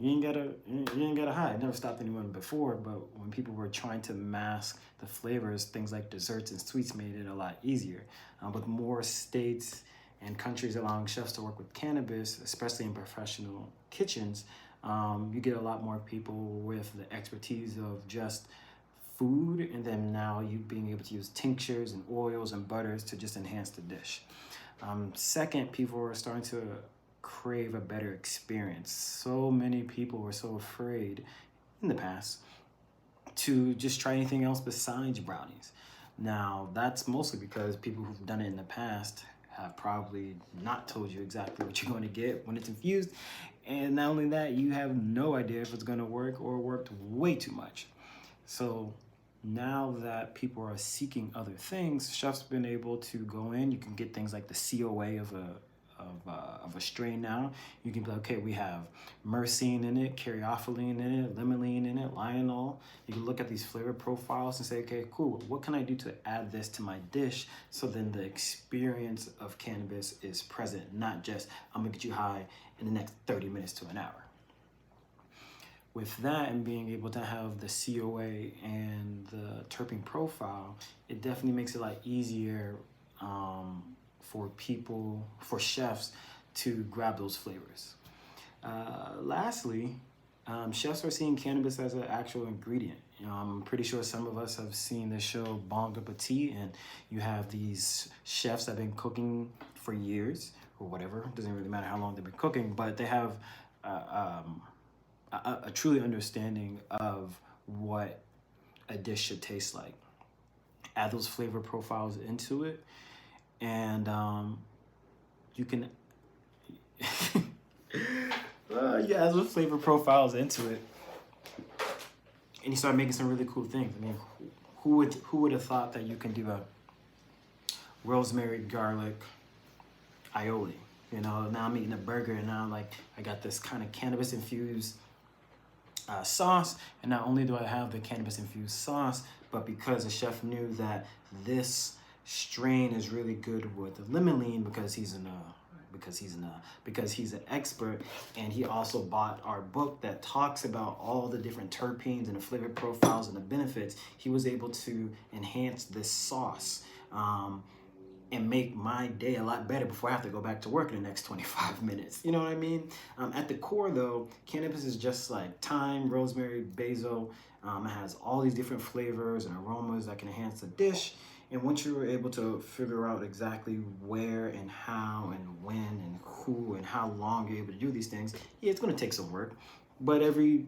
You ain't gotta hide. It never stopped anyone before, but when people were trying to mask the flavors, things like desserts and sweets made it a lot easier. With more states and countries allowing chefs to work with cannabis, especially in professional kitchens, you get a lot more people with the expertise of just food, and then now you being able to use tinctures and oils and butters to just enhance the dish. Second, people are starting to crave a better experience. So many people were so afraid in the past to just try anything else besides brownies. Now, that's mostly because people who've done it in the past have probably not told you exactly what you're going to get when it's infused. And not only that, you have no idea if it's going to work or worked way too much. So now that people are seeking other things, chefs have been able to go in. You can get things like the COA of a strain now. You can be like, okay, we have myrcene in it, caryophyllene in it, limonene in it, lionol. You can look at these flavor profiles and say, okay, cool, what can I do to add this to my dish so then the experience of cannabis is present, not just I'm gonna get you high in the next 30 minutes to an hour. With that and being able to have the COA and the terpene profile, it definitely makes it a lot easier for chefs to grab those flavors. Lastly, chefs are seeing cannabis as an actual ingredient. I'm pretty sure some of us have seen the show Bon Appetit, and you have these chefs that have been cooking for years or whatever. It doesn't really matter how long they've been cooking, but they have a truly understanding of what a dish should taste like. Add those flavor profiles into it, and you can you add those flavor profiles into it, and you start making some really cool things. I mean, who would have thought that you can do a rosemary garlic aioli? Now I'm eating a burger, and now I got this kind of cannabis infused sauce, and not only do I have the cannabis infused sauce, but because the chef knew that this strain is really good with the limonene because he's an expert, and he also bought our book that talks about all the different terpenes and the flavor profiles and the benefits. He was able to enhance this sauce and make my day a lot better before I have to go back to work in the next 25 minutes. You know what I mean? At the core though, cannabis is just like thyme, rosemary, basil. It has all these different flavors and aromas that can enhance the dish. And once you're able to figure out exactly where and how and when and who and how long you're able to do these things, yeah, it's gonna take some work. But every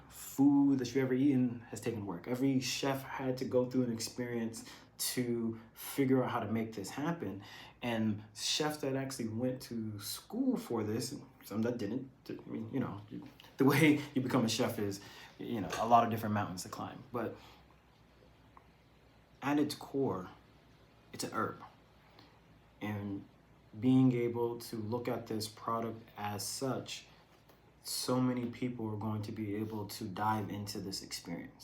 food that you've ever eaten has taken work. Every chef had to go through an experience to figure out how to make this happen. And chefs that actually went to school for this, some that didn't, I mean, the way you become a chef is, a lot of different mountains to climb. But at its core, it's an herb. And being able to look at this product as such, so many people are going to be able to dive into this experience.